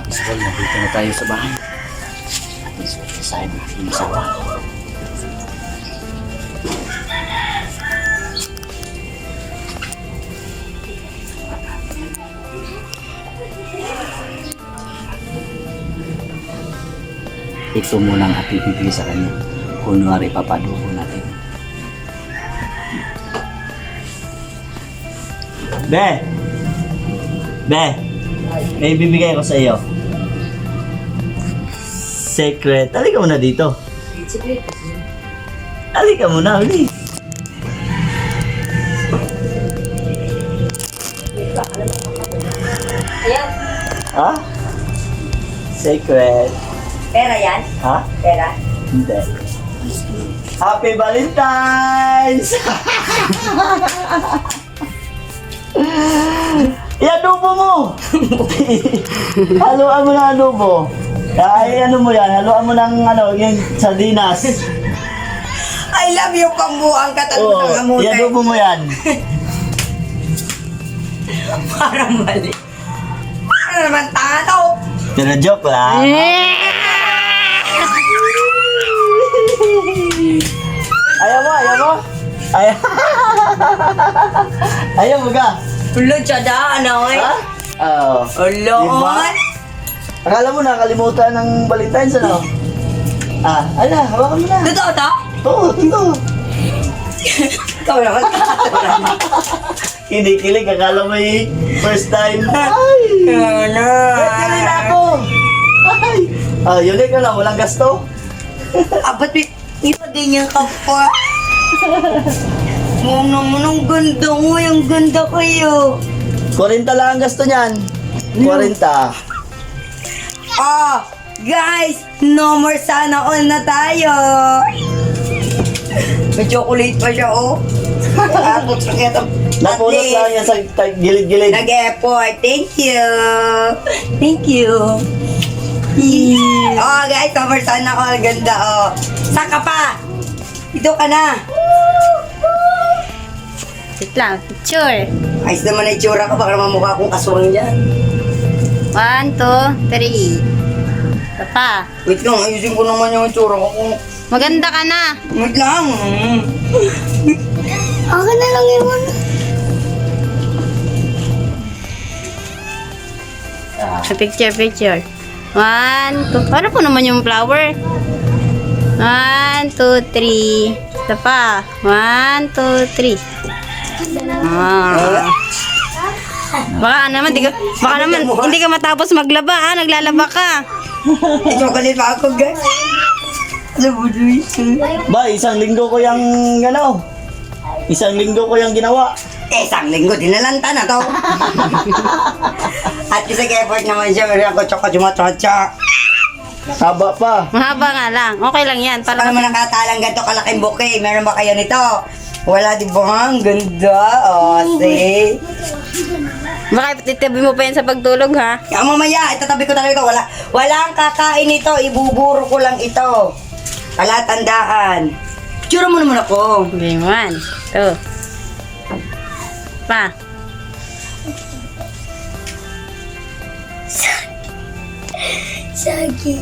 Isabel, nandito na tayo sa bahay. Isahin ang aking asawa. Ito muna ang ating bibigay sa kanya. Kunwari papadugo natin. Be! Be! May bibigay ko sa iyo. Secret. Halika muna dito. Halika muna, ulit. Ayan. Ha? Secret. Pera yan? Ha? Pera? Hindi. Happy Valentine's! I-adobo mo! Haluan mo ng adobo. Ay, ano mo yan? Haluan mo ng yung sardinas. I love you, pambuang Oo, katanungan mo. i-adobo mo yan. Parang mali. Parang naman tao. Pero joke lang. Ayaw mo, ayaw mo? Ayaw. Ayaw mo ka? Ulo, tsada, ano eh? Ha? Oo. Ulo, Diba? Akala mo nakalimutan ng Valentine's, ano? Ala, hawakan mo na. Totoo to? Oo, totoo. Ikaw naman. Kinikilig, akala mo first time. Ay! Ano? Kilig na ako! Ay! Unique ka lang, walang gasto. Ba't iba din yung kapwa? Ang ganda mo, yung ganda kayo. 40 lang ang gasto niyan. 40. Guys, no more sana all na tayo. May chocolate pa siya, oh. Tapos, Napulot lang yan sa gilid-gilid. Nag-effort. Thank you. Thank you. Guys, no more sana all. Ganda, oh. Saka pa. Ito ka na. Wait lang, picture. Ayos naman na itsura ko. Baka naman mukha akong aswang dyan. 1, 2, 3. Ito pa. Wait lang, ayusin ko naman yung itsura ko. Maganda ka na. Wait lang. Ako na lang iwan. So, picture. 1, 2. Paano po naman yung flower? 1, 2, 3. Ito pa. 1, 2, 3. Baka naman, hindi ka matapos maglaba, naglalaba ka. Chocolate pa ako, guys. Ba, isang linggo ko yung ginawa. Isang linggo, dinalanta na to. At isang effort naman siya, meron ako choco-choco-choco. Haba pa. Mahaba nga lang, okay lang yan. Para naman nakatalang ganito kalaking bouquet. Meron ba kayo nito? Wala, di ba? Ang ganda. See? Baka ititabi mo pa yan sa pagtulog, ha? Mamaya, itatabi ko talaga ito. Walang kakain ito. Ibuburo ko lang ito. Wala, tandaan. Tsura mo naman ako. Okay, 1, 2. Pa.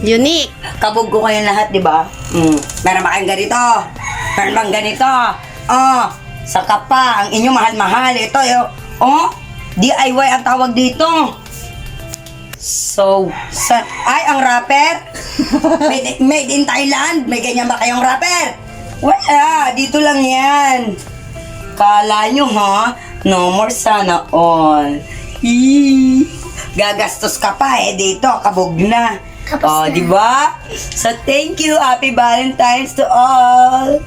Unique. Kabog ko kayong lahat, di ba? Meron ba kayong ganito? Meron bang ganito? Saka pa, ang inyong mahal-mahal. Ito, DIY ang tawag dito. So, ang rapper? made in Thailand? May ganyan ba kayong rapper? Wala, dito lang yan. Kala nyo, ha? No more sana all. Gagastos ka pa dito, kabog na. Di ba? So, thank you. Happy Valentine's to all.